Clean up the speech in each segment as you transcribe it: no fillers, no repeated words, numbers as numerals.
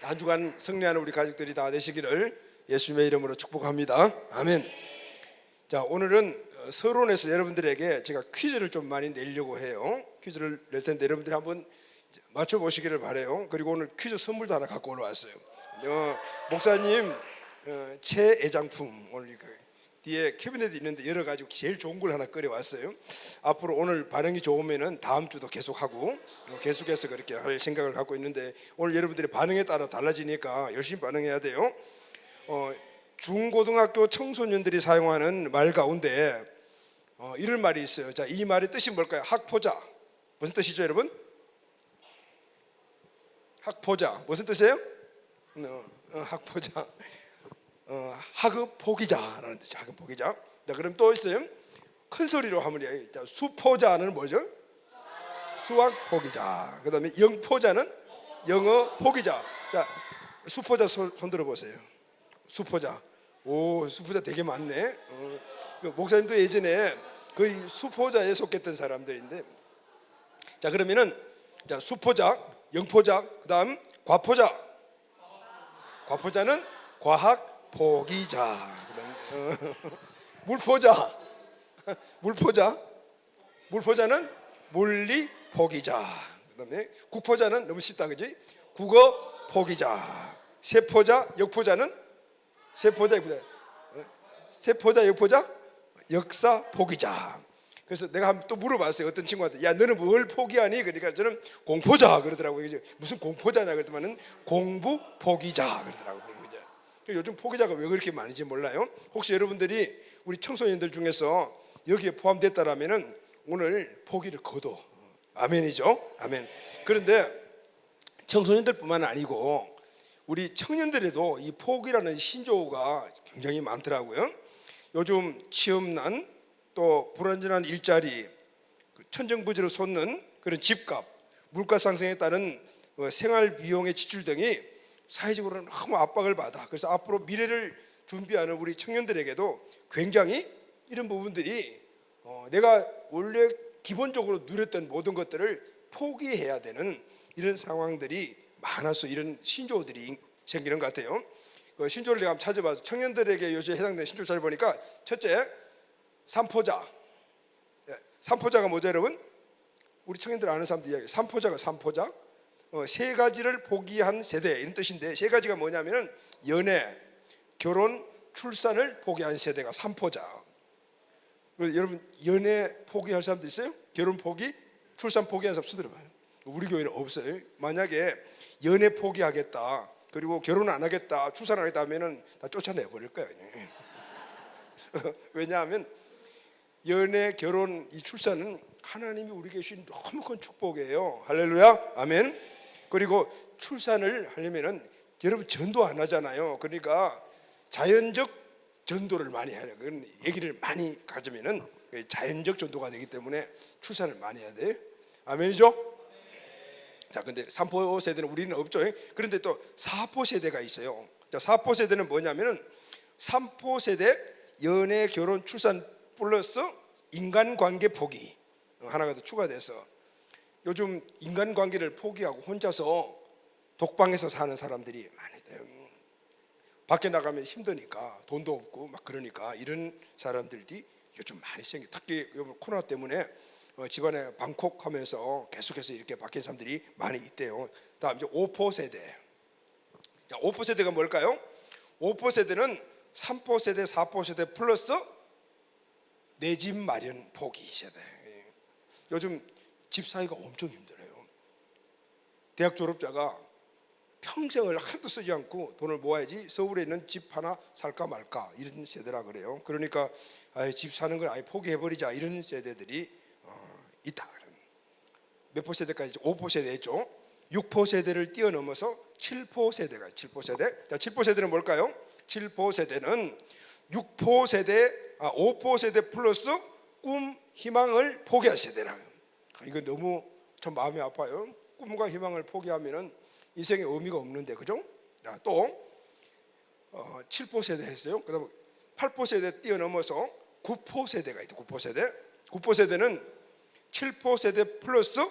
한 주간 승리하는 우리 가족들이 다 되시기를 예수님의 이름으로 축복합니다. 아멘. 자, 오늘은 서론에서 여러분들에게 제가 퀴즈를 좀 많이 내려고 해요. 퀴즈를 낼 텐데 여러분들이 한번 맞춰보시기를 바래요. 그리고 오늘 퀴즈 선물도 하나 갖고 올라왔어요. 목사님 최애장품, 오늘 뒤에 캐비넷이 있는데 여러 가지 제일 좋은 걸 하나 끓여왔어요. 앞으로 오늘 반응이 좋으면은 다음 주도 계속하고 계속해서 그렇게 할 생각을 갖고 있는데, 오늘 여러분들의 반응에 따라 달라지니까 열심히 반응해야 돼요. 중고등학교 청소년들이 사용하는 말 가운데 이런 말이 있어요. 자, 이 말의 뜻이 뭘까요? 학포자. 무슨 뜻이죠, 여러분? 학포자 무슨 뜻이에요? 학포자. 학업 포기자라는 뜻이죠. 학업 포기자. 자, 그럼 또 있어요. 큰 소리로 하면 수포자는 뭐죠? 수학 포기자. 그다음에 영포자는 영어 포기자. 자, 수포자 손 들어보세요. 수포자. 오, 수포자 되게 많네. 목사님도 예전에 거의 수포자에 속했던 사람들인데, 자, 그러면은 자, 수포자, 영포자, 그다음 과포자. 과포자는 과학 포기자. 물포자. 물포자는 물리 포기자. 그다음에 국포자는 너무 쉽다, 그지? 국어 포기자. 세포자, 역포자는 세포자, 역포자, 역사 포기자. 그래서 내가 한번 또 물어봤어요. 어떤 친구한테, 야, 너는 뭘 포기하니? 그러니까 저는 공포자 그러더라고요. 무슨 공포자냐 그랬더니 공부 포기자 그러더라고요. 요즘 포기자가 왜 그렇게 많은지 몰라요. 혹시 여러분들이 우리 청소년들 중에서 여기에 포함됐다라면은 오늘 포기를 거둬. 아멘이죠. 아멘. 그런데 청소년들뿐만 아니고 우리 청년들에도 이 포기라는 신조어가 굉장히 많더라고요. 요즘 취업난, 또 불안전한 일자리, 천정부지로 솟는 그런 집값, 물가 상승에 따른 생활 비용의 지출 등이 사회적으로는 너무 압박을 받아. 그래서 앞으로 미래를 준비하는 우리 청년들에게도 굉장히 이런 부분들이 내가 원래 기본적으로 누렸던 모든 것들을 포기해야 되는 이런 상황들이 많아서 이런 신조어들이 생기는 것 같아요. 그 신조어를 내가 한번 찾아봐서 청년들에게 요즘 해당되는 신조어 잘 보니까, 첫째, 삼포자. 삼포자가 뭐죠, 여러분? 우리 청년들 아는 사람들 이야기. 삼포자가 삼포자. 세 가지를 포기한 세대, 이런 뜻인데, 세 가지가 뭐냐면은 연애, 결혼, 출산을 포기한 세대가 삼포자. 여러분, 연애 포기할 사람도 있어요? 결혼 포기, 출산 포기한 사람 수들어봐요. 우리 교회는 없어요. 만약에 연애 포기하겠다, 그리고 결혼 안 하겠다, 출산 안 하겠다 하면은 다 쫓아내 버릴 거예요. 왜냐하면 연애, 결혼, 이 출산은 하나님이 우리에게 주신 너무 큰 축복이에요. 할렐루야, 아멘. 그리고 출산을 하려면은 여러분 전도 안 하잖아요. 그러니까 자연적 전도를 많이 해야 돼요. 그런 얘기를 많이 가지면은 자연적 전도가 되기 때문에 출산을 많이 해야 돼. 아멘이죠? 자, 근데 3포 세대는 우리는 없죠. 그런데 또 4포 세대가 있어요. 자, 4포 세대는 뭐냐면은 3포 세대 연애, 결혼, 출산 플러스 인간관계 포기 하나가 더 추가돼서 요즘 인간관계를 포기하고 혼자서 독방에서 사는 사람들이 많이 돼요. 밖에 나가면 힘드니까, 돈도 없고 막 그러니까 이런 사람들이 요즘 많이 생겨. 특히 코로나 때문에 집안에 방콕하면서 계속해서 이렇게 바뀐 사람들이 많이 있대요. 다음 이제 5포 세대. 자, 5포 세대가 뭘까요? 5포 세대는 3포 세대, 4포 세대 플러스 내 집 마련 포기 세대. 요즘 집 사기가 엄청 힘들어요. 대학 졸업자가 평생을 하나도 쓰지 않고 돈을 모아야지 서울에 있는 집 하나 살까 말까 이런 세대라 그래요. 그러니까 집 사는 걸 아예 포기해버리자 이런 세대들이 있다. 몇 포 세대까지? 5포 세대 했죠. 6포 세대를 뛰어넘어서 7포 세대가 7포 세대. 자, 7포 세대는 뭘까요? 7포 세대는 6포 세대, 5포 세대 플러스 꿈, 희망을 포기한 세대라. 이거 너무 참 마음이 아파요. 꿈과 희망을 포기하면은 인생에 의미가 없는데, 그죠? 자, 또 7포 세대 했어요. 그다음 8포 세대 뛰어넘어서 9포 세대가 있다. 9포 세대. 9포 세대는 7포 세대 플러스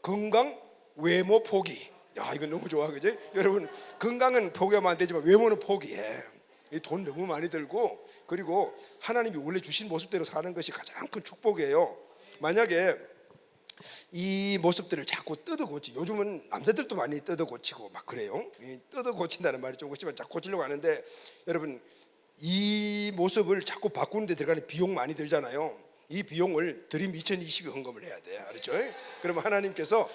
건강 외모 포기. 야, 이건 너무 좋아, 그지? 여러분, 건강은 포기하면 안 되지만 외모는 포기해. 이 돈 너무 많이 들고, 그리고 하나님이 원래 주신 모습대로 사는 것이 가장 큰 축복이에요. 만약에 이 모습들을 자꾸 뜯어 고치, 요즘은 남자들도 많이 뜯어 고치고 막 그래요. 이 뜯어 고친다는 말이 좀 그렇지만 자꾸 고치려고 하는데, 여러분, 이 모습을 자꾸 바꾸는 데 들어가는 비용 많이 들잖아요. 이 비용을 드림 2020에 헌금을 해야 돼, 알았죠? 그러면 하나님께서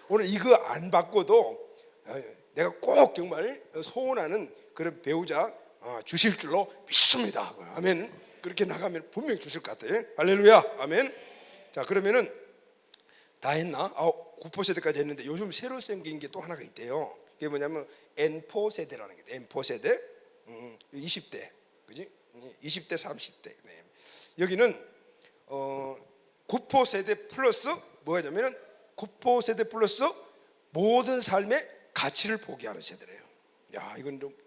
오늘 이거 안 바꿔도 내가 꼭 정말 소원하는 그런 배우자 주실 줄로 믿습니다. 아멘. 그렇게 나가면 분명히 주실 것 같아요. 할렐루야. 아멘. 자, 그러면은 다 했나? 9포 세대까지 했는데 요즘 새로 생긴 게 또 하나가 있대요. 그게 뭐냐면 N4 세대라는 게 N4 세대. 20대, 그지? 20대, 30대. 네. 여기는 9포 세대 플러스 뭐냐면은 9포 세대 플러스 모든 삶의 가치를 포기하는 세대래요. 야, 이건 좀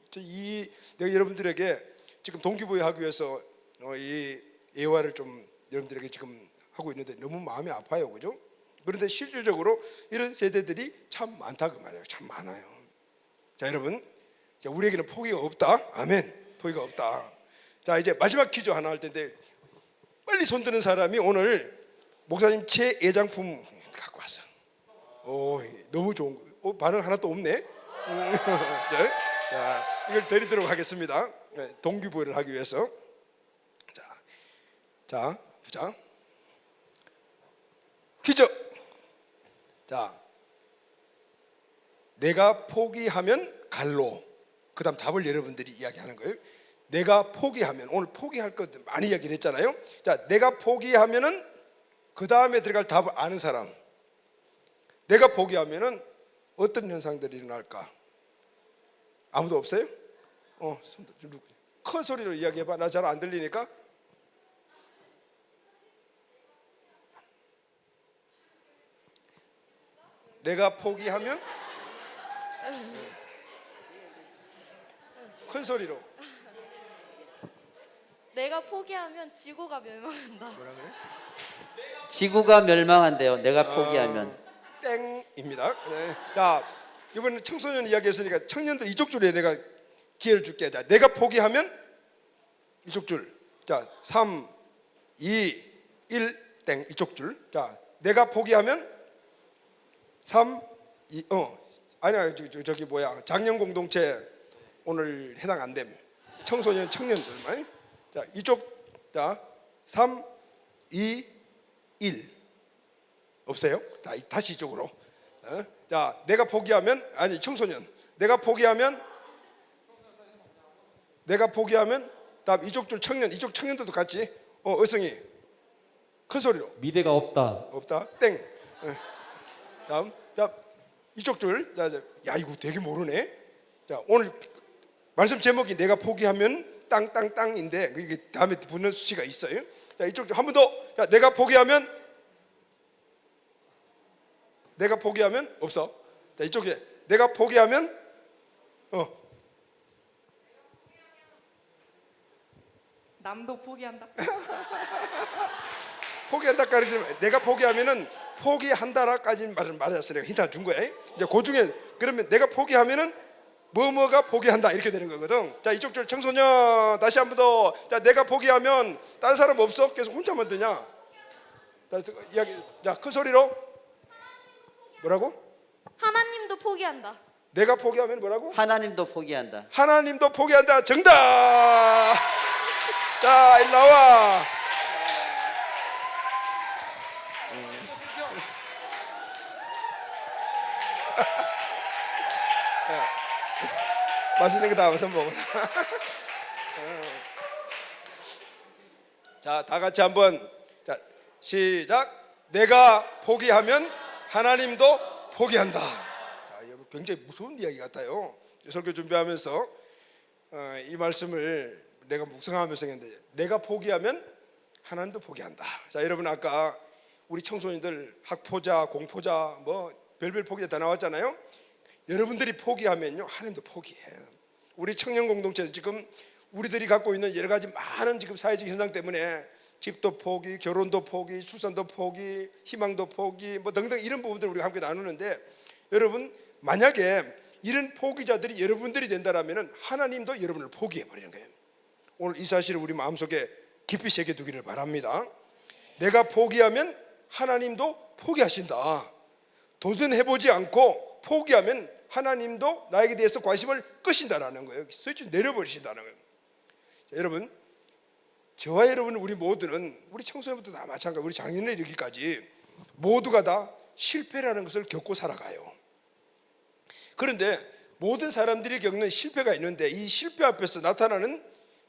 내가 여러분들에게 지금 동기부여 하기 위해서 이 예화를 좀 여러분들에게 지금 하고 있는데 너무 마음이 아파요, 그죠? 그런데 실질적으로 이런 세대들이 참 많다 그 말이에요. 참 많아요. 자, 여러분, 우리에게는 포기가 없다. 아멘. 포기가 없다. 자, 이제 마지막 퀴즈 하나 할 텐데 빨리 손 드는 사람이 오늘 목사님 최애장품 갖고 왔어. 오, 너무 좋은 거. 반응 하나도 없네. 네. 자, 이걸 드리도록 하겠습니다. 동기부여를 하기 위해서. 자, 보자. 퀴즈. 자, 내가 포기하면 갈로. 그다음 답을 여러분들이 이야기하는 거예요. 내가 포기하면, 오늘 포기할 것 많이 이야기를 했잖아요. 자, 내가 포기하면은 그 다음에 들어갈 답을 아는 사람. 내가 포기하면은 어떤 현상들이 일어날까? 아무도 없어요? 큰 소리로 이야기해봐. 나 잘 안 들리니까. 내가 포기하면 큰 소리로. 내가 포기하면 지구가 멸망한다. 뭐라 그래? 지구가 멸망한대요. 내가 포기하면. 땡입니다. 네. 자, 이번엔 청소년 이야기했으니까 청년들 이쪽 줄에 내가 기회를 줄게. 자, 내가 포기하면 이쪽 줄. 자, 3, 2, 1, 땡. 이쪽 줄. 자, 내가 포기하면 3, 2, 아니야, 저기 뭐야, 작년 공동체 오늘 해당 안 됨. 청소년 청년들만. 자, 이쪽. 자, 3, 2, 1. 없어요? 자, 다시 이쪽으로. 자, 내가 포기하면, 아니 청소년. 내가 포기하면 다음 이쪽 줄 청년, 이쪽 청년들도 같이. 의성이 큰 소리로. 미래가 없다. 없다. 땡. 다음. 자, 이쪽 줄. 자, 야, 이거 되게 모르네. 자, 오늘 말씀 제목이 내가 포기하면 땅땅땅인데 이게 다음에 붙는 수치가 있어요. 자, 이쪽 줄 한 번 더. 자, 내가 포기하면 없어. 자, 이쪽에 내가 포기하면 남도 포기한다. 포기한다까지 내가 포기하면은 포기한다라까지 말을 맞았어. 내가 힌트 준 거야. 이제 그 중에 그러면 내가 포기하면은 뭐뭐가 포기한다 이렇게 되는 거거든. 자, 이쪽 줄 청소년 다시 한 번 더. 자, 내가 포기하면 다른 사람 없어? 계속 혼자만 드냐? 다시 이야기. 자, 큰 소리로. 뭐라고? 하나님도 포기한다. 내가 포기하면 뭐라고? 하나님도 포기한다. 하나님도 포기한다. 정답. 자, 일로 나와. 맛있는 거 담아서 먹어라. 자, 다 같이 한번. 자, 시작. 내가 포기하면 하나님도 포기한다. 자, 여러분 굉장히 무서운 이야기 같아요. 설교 준비하면서 이 말씀을 내가 묵상하면서 했는데, 내가 포기하면 하나님도 포기한다. 자, 여러분 아까 우리 청소년들 학포자, 공포자, 뭐 별별 포기자 다 나왔잖아요. 여러분들이 포기하면요, 하나님도 포기해요. 우리 청년 공동체에서 지금 우리들이 갖고 있는 여러 가지 많은 지금 사회적 현상 때문에 집도 포기, 결혼도 포기, 출산도 포기, 희망도 포기, 뭐 등등 이런 부분들을 우리가 함께 나누는데, 여러분 만약에 이런 포기자들이 여러분들이 된다라면 하나님도 여러분을 포기해 버리는 거예요. 오늘 이 사실을 우리 마음속에 깊이 새겨두기를 바랍니다. 내가 포기하면 하나님도 포기하신다. 도전해보지 않고 포기하면 하나님도 나에게 대해서 관심을 끄신다라는 거예요. 스위치 내려버리신다는 거예요. 자, 여러분, 저와 여러분 우리 모두는 우리 청소년부터 다 마찬가지, 우리 장년에 이르기까지 모두가 다 실패라는 것을 겪고 살아가요. 그런데 모든 사람들이 겪는 실패가 있는데 이 실패 앞에서 나타나는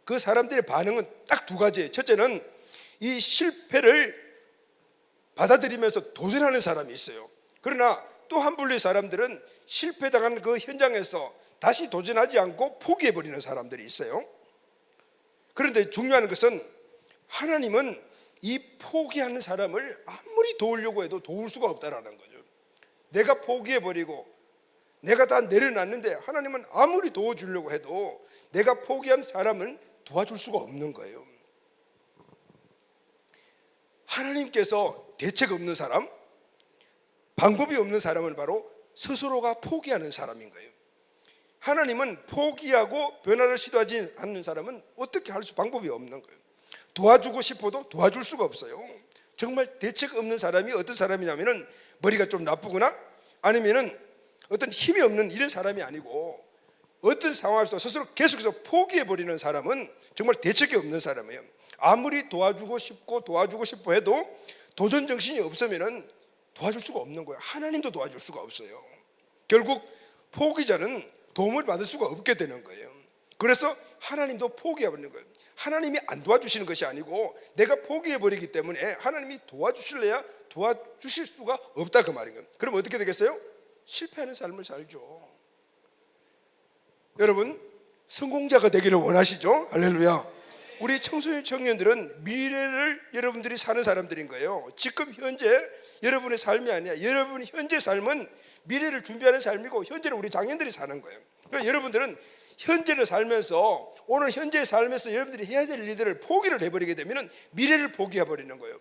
그 사람들의 반응은 딱 두 가지예요. 첫째는 이 실패를 받아들이면서 도전하는 사람이 있어요. 그러나 또 한 분류의 사람들은 실패당한 그 현장에서 다시 도전하지 않고 포기해버리는 사람들이 있어요. 그런데 중요한 것은 하나님은 이 포기하는 사람을 아무리 도우려고 해도 도울 수가 없다라는 거죠. 내가 포기해버리고 내가 다 내려놨는데 하나님은 아무리 도와주려고 해도 내가 포기한 사람은 도와줄 수가 없는 거예요. 하나님께서 대책 없는 사람, 방법이 없는 사람은 바로 스스로가 포기하는 사람인 거예요. 하나님은 포기하고 변화를 시도하지 않는 사람은 어떻게 할 수 방법이 없는 거예요. 도와주고 싶어도 도와줄 수가 없어요. 정말 대책 없는 사람이 어떤 사람이냐면은 머리가 좀 나쁘거나 아니면은 어떤 힘이 없는 이런 사람이 아니고 어떤 상황에서 스스로 계속해서 포기해버리는 사람은 정말 대책이 없는 사람이에요. 아무리 도와주고 싶어 해도 도전 정신이 없으면은 도와줄 수가 없는 거예요. 하나님도 도와줄 수가 없어요. 결국 포기자는 도움을 받을 수가 없게 되는 거예요. 그래서 하나님도 포기해버리는 거예요. 하나님이 안 도와주시는 것이 아니고 내가 포기해버리기 때문에 하나님이 도와주실래야 도와주실 수가 없다 그 말인 거예요. 그럼 어떻게 되겠어요? 실패하는 삶을 살죠. 여러분 성공자가 되기를 원하시죠? 할렐루야. 우리 청소년 청년들은 미래를 여러분들이 사는 사람들인 거예요. 지금 현재 여러분의 삶이 아니야. 여러분의 현재 삶은 미래를 준비하는 삶이고 현재는 우리 장년들이 사는 거예요. 그러니까 여러분들은 현재를 살면서 오늘 현재의 삶에서 여러분들이 해야 될 일들을 포기를 해버리게 되면 미래를 포기해버리는 거예요.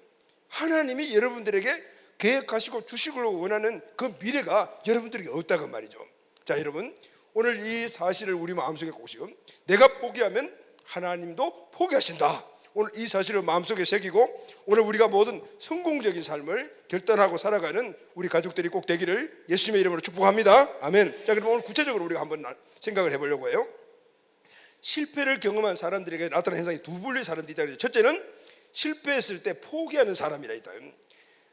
하나님이 여러분들에게 계획하시고 주시기를 원하는 그 미래가 여러분들에게 없다고 말이죠. 자, 여러분 오늘 이 사실을 우리 마음속에 꽂으시고 내가 포기하면 하나님도 포기하신다. 오늘 이 사실을 마음속에 새기고 오늘 우리가 모든 성공적인 삶을 결단하고 살아가는 우리 가족들이 꼭 되기를 예수님의 이름으로 축복합니다. 아멘. 자, 그럼 오늘 구체적으로 우리가 한번 생각을 해보려고 해요. 실패를 경험한 사람들에게 나타나는 현상이 두 분류의 사람들이 있다. 첫째는 실패했을 때 포기하는 사람이라 있다.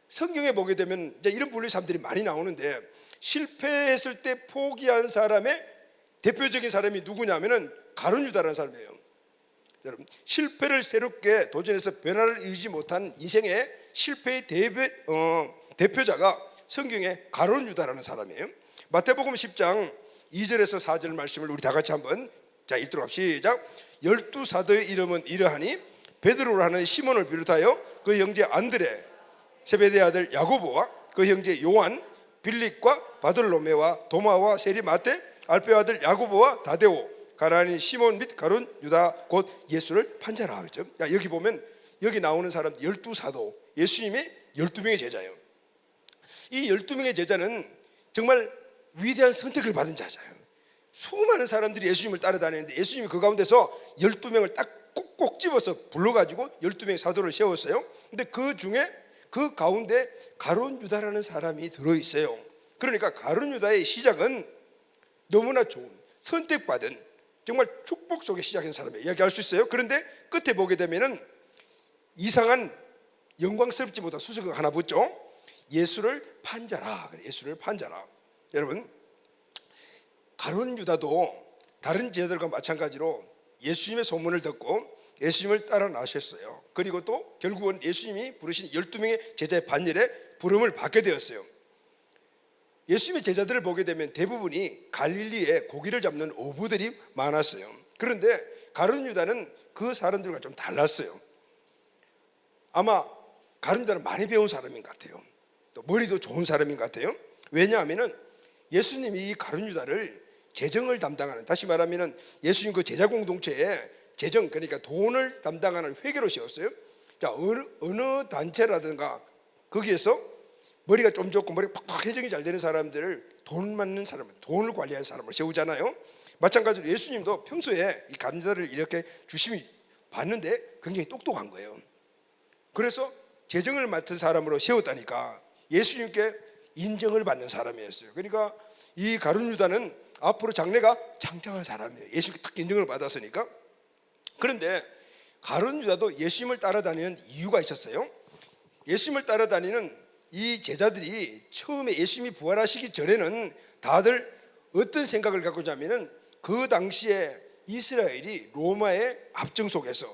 성경에 보게 되면 이제 이런 분류의 사람들이 많이 나오는데 실패했을 때 포기한 사람의 대표적인 사람이 누구냐면은 가룟 유다라는 사람이에요. 여러분 실패를 새롭게 도전해서 변화를 이루지 못한 인생의 실패의 대표자가 성경에 가룟 유다라는 사람이에요. 마태복음 10장 2절에서 4절 말씀을 우리 다 같이 한번 읽도록 합시다. 12사도의 이름은 이러하니 베드로라는 시몬을 비롯하여 그 형제 안드레, 세베대 아들 야고보와 그 형제 요한, 빌립과 바돌로메와 도마와 세리 마테, 알페 아들 야고보와 다데오, 가나안인 시몬 및 가룟 유다 곧 예수를 판자라 하죠. 여기 보면 여기 나오는 사람 12사도, 예수님의 12명의 제자예요. 이 12명의 제자는 정말 위대한 선택을 받은 자잖아요. 수많은 사람들이 예수님을 따라다니는데 예수님이 그 가운데서 12명을 딱 꼭꼭 집어서 불러가지고 12명의 사도를 세웠어요. 근데 그 중에 그 가운데 가룟 유다라는 사람이 들어있어요. 그러니까 가룟 유다의 시작은 너무나 좋은 선택받은 정말 축복 속에 시작한 사람이에요. 이야기할 수 있어요. 그런데 끝에 보게 되면은 이상한 영광스럽지 못한 수식어가 하나 붙죠. 예수를 판자라. 예수를 판자라. 여러분 가룟 유다도 다른 제자들과 마찬가지로 예수님의 소문을 듣고 예수님을 따라 나셨어요. 그리고 또 결국은 예수님이 부르신 12명의 제자의 반열에 부름을 받게 되었어요. 예수님의 제자들을 보게 되면 대부분이 갈릴리에 고기를 잡는 어부들이 많았어요. 그런데 가룟 유다는 그 사람들과 좀 달랐어요. 아마 가룟 유다는 많이 배운 사람인 것 같아요. 또 머리도 좋은 사람인 것 같아요. 왜냐하면 예수님이 이 가룟 유다를 재정을 담당하는, 다시 말하면 예수님 그 제자 공동체에 재정, 그러니까 돈을 담당하는 회계로 세웠어요. 자, 어느 단체라든가 거기에서 머리가 좀 좋고 머리가 팍팍 회전이 잘 되는 사람들을 돈 많는 사람, 돈을 관리하는 사람을 세우잖아요. 마찬가지로 예수님도 평소에 이 간자를 이렇게 주심이 봤는데 굉장히 똑똑한 거예요. 그래서 재정을 맡은 사람으로 세웠다니까 예수님께 인정을 받는 사람이었어요. 그러니까 이 가룟 유다는 앞으로 장래가 창창한 사람이에요. 예수님께 딱 인정을 받았으니까. 그런데 가룟 유다도 예수님을 따라다니는 이유가 있었어요. 예수님을 따라다니는 이 제자들이 처음에 예수님이 부활하시기 전에는 다들 어떤 생각을 갖고 있냐면은 그 당시에 이스라엘이 로마의 압정 속에서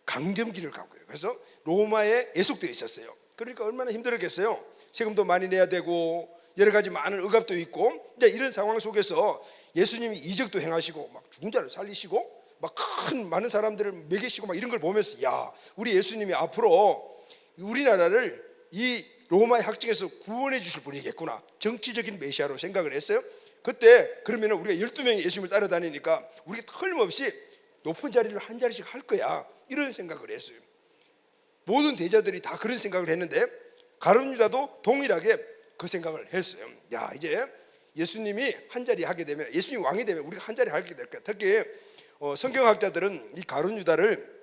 강점기를 갖고요. 그래서 로마에 애속되어 있었어요. 그러니까 얼마나 힘들었겠어요. 세금도 많이 내야 되고 여러 가지 많은 억압도 있고 이제 이런 상황 속에서 예수님이 이적도 행하시고 막 죽은 자를 살리시고 막 큰 많은 사람들을 먹이시고 막 이런 걸 보면서 야, 우리 예수님이 앞으로 우리나라를 이 로마의 학정에서 구원해 주실 분이겠구나. 정치적인 메시아로 생각을 했어요. 그때 그러면 우리가 12명이 예수님을 따라다니니까 우리가 틀림없이 높은 자리를 한 자리씩 할 거야. 이런 생각을 했어요. 모든 대자들이 다 그런 생각을 했는데 가룟 유다도 동일하게 그 생각을 했어요. 야, 이제 예수님이 한 자리 하게 되면, 예수님이 왕이 되면 우리가 한 자리 하게 될 거야. 특히 성경학자들은 이 가룟 유다를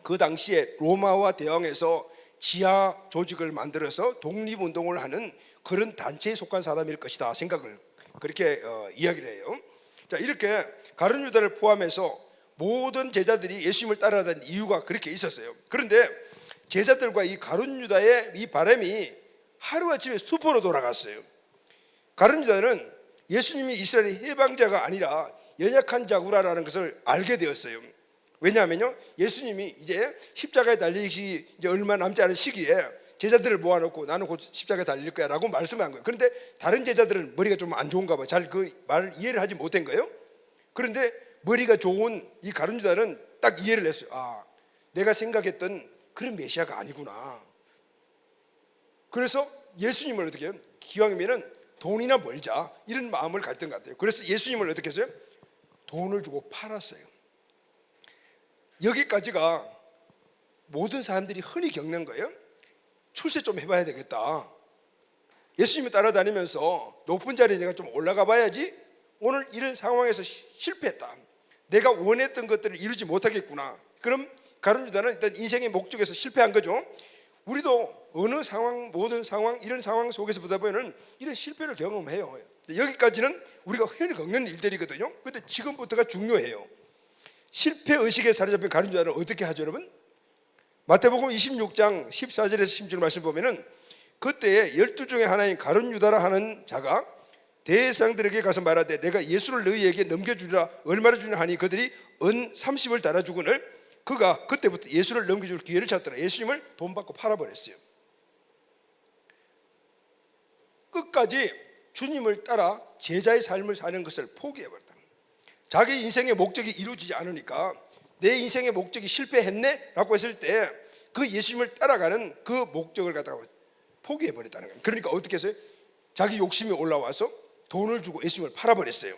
그 당시에 로마와 대항해서 지하 조직을 만들어서 독립운동을 하는 그런 단체에 속한 사람일 것이다 생각을 그렇게 이야기를 해요. 자, 이렇게 가룟 유다를 포함해서 모든 제자들이 예수님을 따라다니는 이유가 그렇게 있었어요. 그런데 제자들과 이 가룟 유다의 이 바람이 하루아침에 수포로 돌아갔어요. 가룟 유다는 예수님이 이스라엘의 해방자가 아니라 연약한 자구라라는 것을 알게 되었어요. 왜냐하면요, 예수님이 이제 십자가에 달리시 이제 얼마 남지 않은 시기에 제자들을 모아놓고 나는 곧 십자가에 달릴 거야라고 말씀한 거예요. 그런데 다른 제자들은 머리가 좀 안 좋은가 봐. 잘 그 말을 이해를 하지 못한 거예요. 그런데 머리가 좋은 이 가룟 유다는 딱 이해를 했어요. 아, 내가 생각했던 그런 메시아가 아니구나. 그래서 예수님을 어떻게 해요? 기왕이면은 돈이나 벌자 이런 마음을 갖던 것 같아요. 그래서 예수님을 어떻게 했어요? 돈을 주고 팔았어요. 여기까지가 모든 사람들이 흔히 겪는 거예요. 출세 좀 해봐야 되겠다. 예수님을 따라다니면서 높은 자리에 내가 좀 올라가 봐야지. 오늘 이런 상황에서 실패했다. 내가 원했던 것들을 이루지 못하겠구나. 그럼 가룟 유다는 일단 인생의 목적에서 실패한 거죠. 우리도 어느 상황, 모든 상황, 이런 상황 속에서 보다 보면 이런 실패를 경험해요. 여기까지는 우리가 흔히 겪는 일들이거든요. 근데 지금부터가 중요해요. 실패 의식에 사로잡힌 가룟 유다는 어떻게 하죠, 여러분? 마태복음 26장 14절에서 16절 말씀 보면은 그때에 12 중에 하나인 가룟 유다라 하는 자가 대상들에게 가서 말하되 내가 예수를 너희에게 넘겨주리라 얼마를 주냐 하니 그들이 은 30을 달아주거늘 그가 그때부터 예수를 넘겨줄 기회를 찾더라. 예수님을 돈 받고 팔아버렸어요. 끝까지 주님을 따라 제자의 삶을 사는 것을 포기해버렸다. 자기 인생의 목적이 이루어지지 않으니까 내 인생의 목적이 실패했네? 라고 했을 때 그 예수님을 따라가는 그 목적을 갖다가 포기해버렸다는 거예요. 그러니까 어떻게 했어요? 자기 욕심이 올라와서 돈을 주고 예수님을 팔아버렸어요.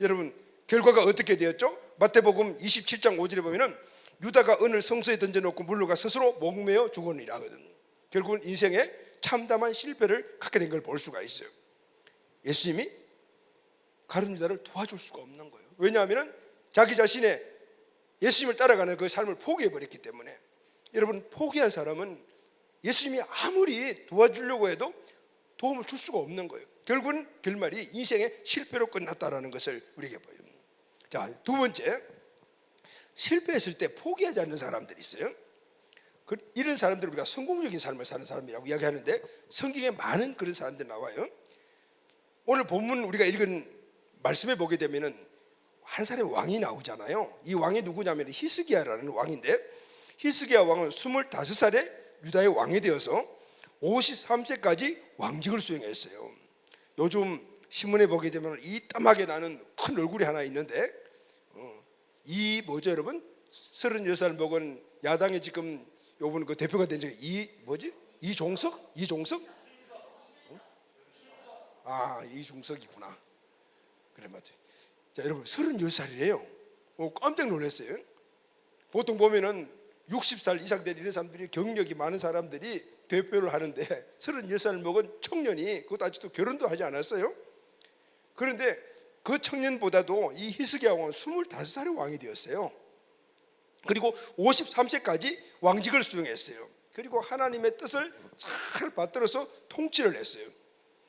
여러분, 결과가 어떻게 되었죠? 마태복음 27장 5절에 보면은 유다가 은을 성소에 던져놓고 물러가 스스로 목매어 죽었느니라 하거든. 결국은 인생에 참담한 실패를 갖게 된 걸 볼 수가 있어요. 예수님이 가룟 유다를 도와줄 수가 없는 거예요. 왜냐하면 자기 자신의 예수님을 따라가는 그 삶을 포기해버렸기 때문에. 여러분, 포기한 사람은 예수님이 아무리 도와주려고 해도 도움을 줄 수가 없는 거예요. 결국은 결말이 인생의 실패로 끝났다라는 것을 우리에게 보여요. 자, 두 번째, 실패했을 때 포기하지 않는 사람들이 있어요. 이런 사람들을 우리가 성공적인 삶을 사는 사람이라고 이야기하는데 성경에 많은 그런 사람들이 나와요. 오늘 본문 우리가 읽은 말씀에 보게 되면은 한 사람의 왕이 나오잖아요. 이 왕이 누구냐면 히스기야라는 왕인데 히스기야 왕은 25살에 유다의 왕이 되어서 53세까지 왕직을 수행했어요. 요즘 신문에 보게 되면 이 땀하게 나는 큰 얼굴이 하나 있는데 이 뭐죠, 여러분? 36살 먹은 야당의 지금 요번 그 대표가 된 적이 이 뭐지? 이종석? 아, 이종석이구나. 그래, 맞지. 자, 여러분 36살이래요. 깜짝 놀랐어요. 보통 보면은 60살 이상 된 이런 사람들이, 경력이 많은 사람들이 대표를 하는데 36살 먹은 청년이, 그것도 아직도 결혼도 하지 않았어요. 그런데 그 청년보다도 이 히스기야 왕은 25살의 왕이 되었어요. 그리고 53세까지 왕직을 수행했어요. 그리고 하나님의 뜻을 잘 받들어서 통치를 했어요.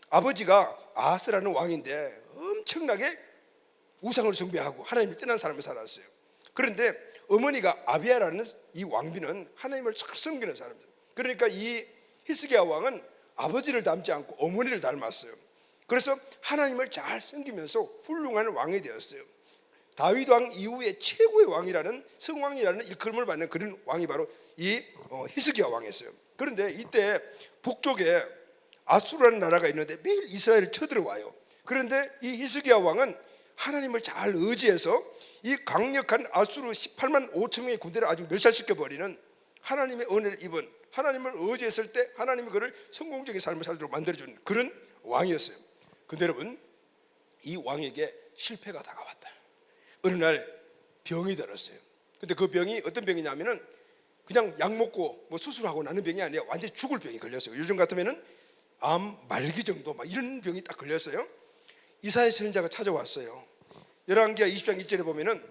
아버지가 아하스라는 왕인데 엄청나게 우상을 숭배하고 하나님을 떠난 삶을 살았어요. 그런데 어머니가 아비야라는 이 왕비는 하나님을 잘 섬기는 사람이에요. 그러니까 이 히스기야 왕은 아버지를 닮지 않고 어머니를 닮았어요. 그래서 하나님을 잘 섬기면서 훌륭한 왕이 되었어요. 다윗 왕 이후에 최고의 왕이라는, 성왕이라는 일컬음을 받는 그런 왕이 바로 이 히스기야 왕이었어요. 그런데 이때 북쪽에 아수르라는 나라가 있는데 매일 이스라엘을 쳐들어와요. 그런데 이 히스기야 왕은 하나님을 잘 의지해서 이 강력한 아수르 18만 5천 명의 군대를 아주 멸살시켜버리는, 하나님의 은혜를 입은, 하나님을 의지했을 때 하나님이 그를 성공적인 삶을 살도록 만들어준 그런 왕이었어요. 근데 여러분, 이 왕에게 실패가 다가왔다. 어느 날 병이 들었어요. 근데 그 병이 어떤 병이냐면은 그냥 약 먹고 뭐 수술하고 나는 병이 아니라 완전히 죽을 병이 걸렸어요. 요즘 같으면은 암 말기 정도 막 이런 병이 딱 걸렸어요. 이사야 선지자가 찾아왔어요. 열왕기하 20장 1절에 보면은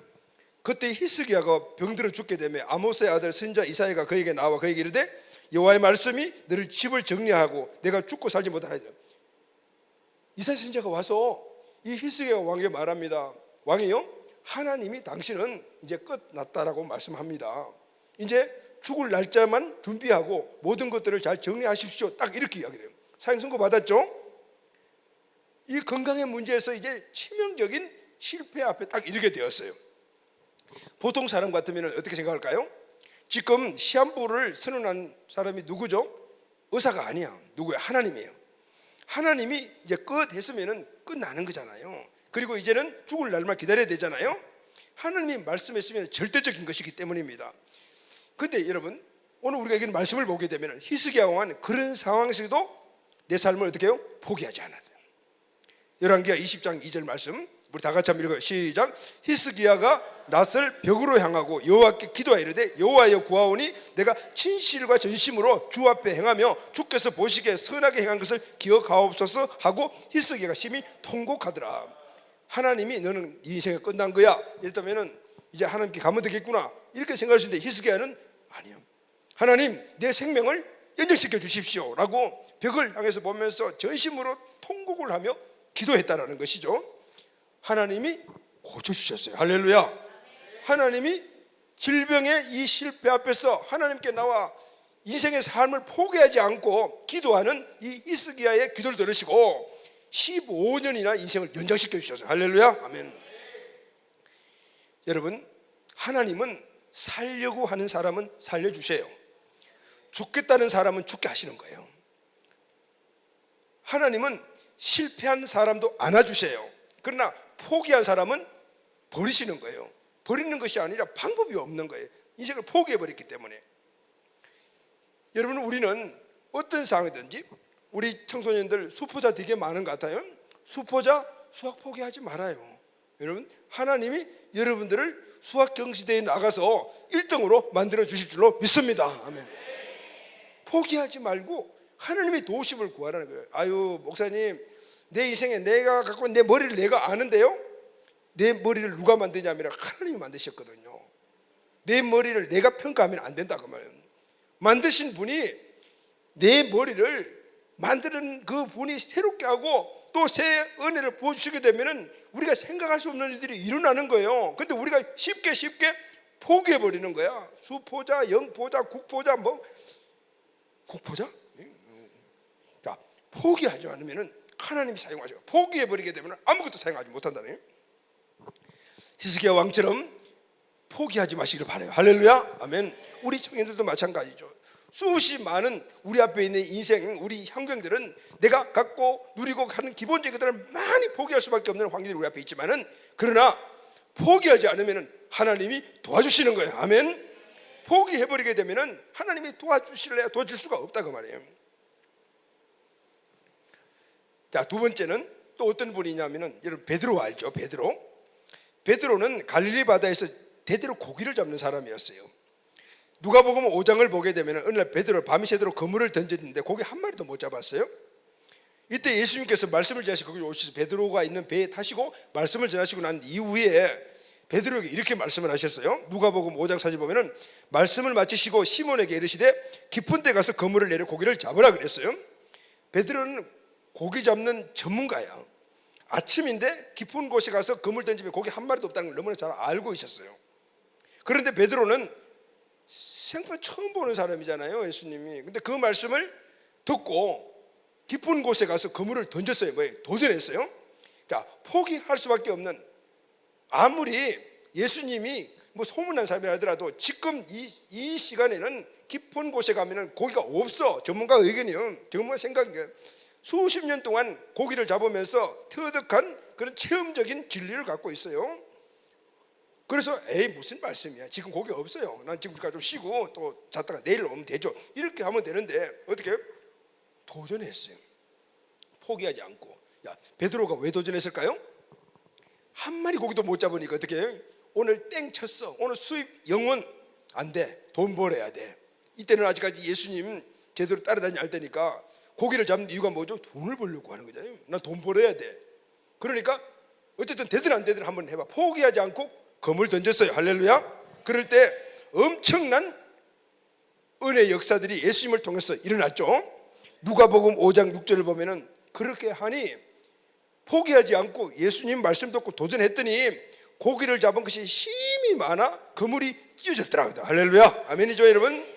그때 히스기야가 병들어 죽게 되며 아모스의 아들 선지자 이사야가 그에게 나와 그에게 이르되 여호와의 말씀이 너를 집을 정리하고 내가 죽고 살지 못하라. 이사야 선지자가 와서 이 히스기야 왕에게 말합니다. 왕이요, 하나님이 당신은 이제 끝났다라고 말씀합니다. 이제 죽을 날짜만 준비하고 모든 것들을 잘 정리하십시오. 딱 이렇게 이야기해요. 사형 선고 받았죠? 이 건강의 문제에서 이제 치명적인 실패 앞에 딱 이르게 되었어요. 보통 사람 같으면 어떻게 생각할까요? 지금 시한부를 선언한 사람이 누구죠? 의사가 아니야. 누구야? 하나님이에요. 하나님이 이제 끝 했으면 끝나는 거잖아요. 그리고 이제는 죽을 날만 기다려야 되잖아요. 하나님이 말씀했으면 절대적인 것이기 때문입니다. 근데 여러분, 오늘 우리가 이 말씀을 보게 되면 히스기야 왕은 그런 상황에서도 내 삶을 어떻게 해요? 포기하지 않았어요. 열왕기하 20장 2절 말씀 우리 다 같이 한번 읽어요. 시작. 히스기야가 낯을 벽으로 향하고 여호와께 기도하여 이르되 여호와여 구하오니 내가 진실과 전심으로 주 앞에 행하며 주께서 보시기에 선하게 행한 것을 기억하옵소서 하고 히스기야가 심히 통곡하더라. 하나님이 너는 인생이 끝난 거야. 이랬다면은 이제 하나님께 가면 되겠구나 이렇게 생각할 수 있는데 히스기야는 아니요. 하나님 내 생명을 연장시켜 주십시오 라고 벽을 향해서 보면서 전심으로 통곡을 하며 기도했다라는 것이죠. 하나님이 고쳐주셨어요. 할렐루야. 하나님이 질병의 이 실패 앞에서 하나님께 나와 인생의 삶을 포기하지 않고 기도하는 이 히스기야의 기도를 들으시고 15년이나 인생을 연장시켜 주셨어요. 할렐루야. 아멘. 여러분, 하나님은 살려고 하는 사람은 살려주세요. 죽겠다는 사람은 죽게 하시는 거예요. 하나님은 실패한 사람도 안아주세요. 그러나 포기한 사람은 버리시는 거예요. 버리는 것이 아니라 방법이 없는 거예요. 인생을 포기해버렸기 때문에. 여러분, 우리는 어떤 상황이든지 우리 청소년들 수포자 되게 많은 것 같아요. 수포자 수학 포기하지 말아요. 여러분, 하나님이 여러분들을 수학 경시대에 나가서 1등으로 만들어 주실 줄로 믿습니다. 아멘. 포기하지 말고 하나님의 도우심을 구하라는 거예요. 아유 목사님, 내 인생에 내가 갖고 내 머리를 내가 아는데요, 내 머리를 누가 만드냐면 하나님이 만드셨거든요. 내 머리를 내가 평가하면 안 된다 그 말이에요. 만드신 분이 내 머리를 만드는 그 분이 새롭게 하고 또 새 은혜를 부어주시게 되면 우리가 생각할 수 없는 일들이 일어나는 거예요. 근데 우리가 쉽게 포기해버리는 거야. 수포자, 영포자, 국포자, 뭐 국포자? 자, 포기하지 않으면 하나님이 사용하셔. 포기해버리게 되면 아무것도 사용하지 못한다네. 히스기야 왕처럼 포기하지 마시길 바라요. 할렐루야. 아멘. 우리 청년들도 마찬가지죠. 수없이 많은 우리 앞에 있는 인생, 우리 환경들은 내가 갖고 누리고 하는 기본적인 것들을 많이 포기할 수밖에 없는 환경이 우리 앞에 있지만은, 그러나 포기하지 않으면 하나님이 도와주시는 거예요. 아멘. 포기해버리게 되면은 하나님이 도와줄 수가 없다 그 말이에요. 자, 두 번째는 또 어떤 분이냐면은 여러분 베드로 알죠? 베드로는 갈릴리 바다에서 대대로 고기를 잡는 사람이었어요. 누가복음 5장을 보게 되면 어느 날 베드로가 밤이 새도록 그물을 던졌는데 고기 한 마리도 못 잡았어요. 이때 예수님께서 말씀을 전하시고 거기 오셔서 베드로가 있는 배에 타시고 말씀을 전하시고 난 이후에 베드로에게 이렇게 말씀을 하셨어요. 누가복음 5장 4절 보면은 말씀을 마치시고 시몬에게 이르시되 깊은 데 가서 그물을 내려 고기를 잡으라 그랬어요. 베드로는 고기 잡는 전문가야. 아침인데 깊은 곳에 가서 그물 던지면 고기 한 마리도 없다는 걸 너무나 잘 알고 있었어요. 그런데 베드로는 생판 처음 보는 사람이잖아요, 예수님이. 근데 그 말씀을 듣고 깊은 곳에 가서 그물을 던졌어요. 뭐예요? 도전했어요. 자, 포기할 수밖에 없는, 아무리 예수님이 뭐 소문난 사람이 하더라도 지금 이 시간에는 깊은 곳에 가면은 고기가 없어. 전문가 의견이요. 전문가 생각이에요. 수십 년 동안 고기를 잡으면서 터득한 그런 체험적인 진리를 갖고 있어요. 그래서 에이 무슨 말씀이야, 지금 고기 없어요, 난 지금까지 좀 쉬고 또 잤다가 내일 오면 되죠, 이렇게 하면 되는데 어떻게 해요? 도전했어요. 포기하지 않고. 야, 베드로가 왜 도전했을까요? 한 마리 고기도 못 잡으니까 어떻게 해요? 오늘 땡 쳤어, 오늘 수입 영원 안 돼, 돈 벌어야 돼. 이때는 아직까지 예수님 제대로 따라다니지 않을 때니까 고기를 잡는 이유가 뭐죠? 돈을 벌려고 하는 거잖아요. 난 돈 벌어야 돼. 그러니까 어쨌든 되든 안 되든 한번 해봐. 포기하지 않고 검을 던졌어요. 할렐루야. 그럴 때 엄청난 은혜의 역사들이 예수님을 통해서 일어났죠. 누가복음 5장 6절을 보면은 그렇게 하니 포기하지 않고 예수님 말씀 듣고 도전했더니 고기를 잡은 것이 힘이 많아 그물이 찢어졌더라고요. 할렐루야. 아멘이죠, 여러분.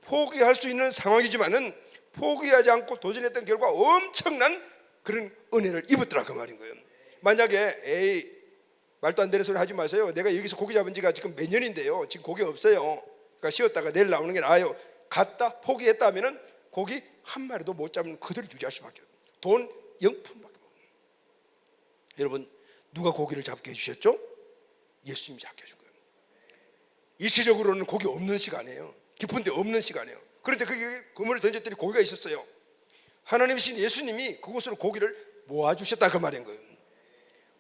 포기할 수 있는 상황이지만은 포기하지 않고 도전했던 결과 엄청난 그런 은혜를 입었더라 그 말인 거예요. 만약에 에이 말도 안 되는 소리 하지 마세요. 내가 여기서 고기 잡은 지가 지금 몇 년인데요, 지금 고기 없어요. 그러니까 쉬었다가 내일 나오는 게 나아요. 갔다 포기했다 하면은 고기 한 마리도 못 잡는 그대로 유지할 수밖에 없어요. 돈 0푼밖에 못. 여러분, 누가 고기를 잡게 해주셨죠? 예수님이 잡게 해준 거예요. 일시적으로는 고기 없는 시간이에요. 깊은 데 없는 시간이에요. 그런데 그게 그물을 던졌더니 고기가 있었어요. 하나님이신 예수님이 그곳으로 고기를 모아주셨다 그 말인 거예요.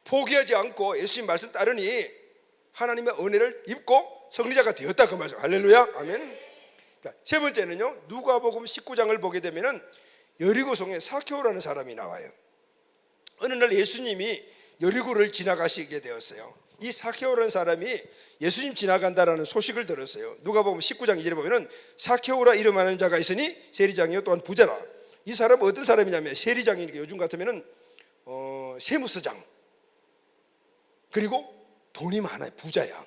포기하지 않고 예수님 말씀 따르니 하나님의 은혜를 입고 승리자가 되었다 그 말씀. 할렐루야. 아멘. 자, 세 번째는요, 누가복음 19장을 보게 되면은 여리고성에 사케오라는 사람이 나와요. 어느 날 예수님이 여리고를 지나가시게 되었어요. 이 사케오라는 사람이 예수님 지나간다라는 소식을 들었어요. 누가복음 19장 2절에 보면은 사케오라 이름하는 자가 있으니 세리장이요 또한 부자라. 이 사람은 어떤 사람이냐면 세리장이니까 요즘 같으면은 세무서장, 그리고 돈이 많아요. 부자야.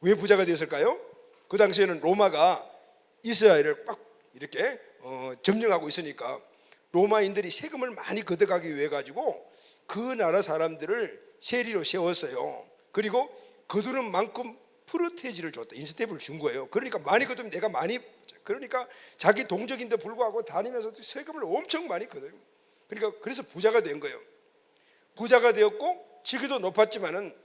왜 부자가 되었을까요? 그 당시에는 로마가 이스라엘을 꽉 이렇게 점령하고 있으니까 로마인들이 세금을 많이 걷어가기 위해 가지고 그 나라 사람들을 세리로 세웠어요. 그리고 거두는 만큼 프로테지를 줬다, 인센티브를 준 거예요. 그러니까 많이 거두면 내가 많이, 그러니까 자기 동족인데 불구하고 다니면서 세금을 엄청 많이 걷어요. 그러니까 그래서 부자가 된 거예요. 부자가 되었고 직위도 높았지만은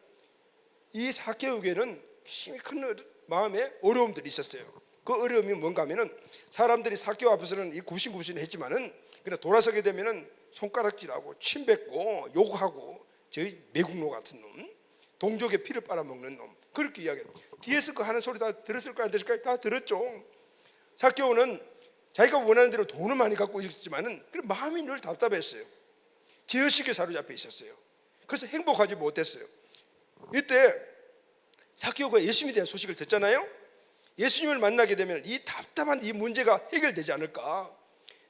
이 사케오에게는 힘이 큰 마음에 어려움들이 있었어요. 그 어려움이 뭔가 하면은 사람들이 사케오 앞에서는 이 굽신굽신 했지만은 그냥 돌아서게 되면은 손가락질하고 침뱉고 욕하고 저희 매국노 같은 놈, 동족의 피를 빨아먹는 놈, 그렇게 이야기해요. 뒤에서 그 하는 소리 다 들었을까요? 안 들었을까요? 다 들었죠. 사케오는 자기가 원하는 대로 돈을 많이 갖고 있었지만은 그 마음이 늘 답답했어요. 죄의식에 사로잡혀 있었어요. 그래서 행복하지 못했어요. 이때 사케오가 예수님에 대한 소식을 듣잖아요. 예수님을 만나게 되면 이 답답한 이 문제가 해결되지 않을까,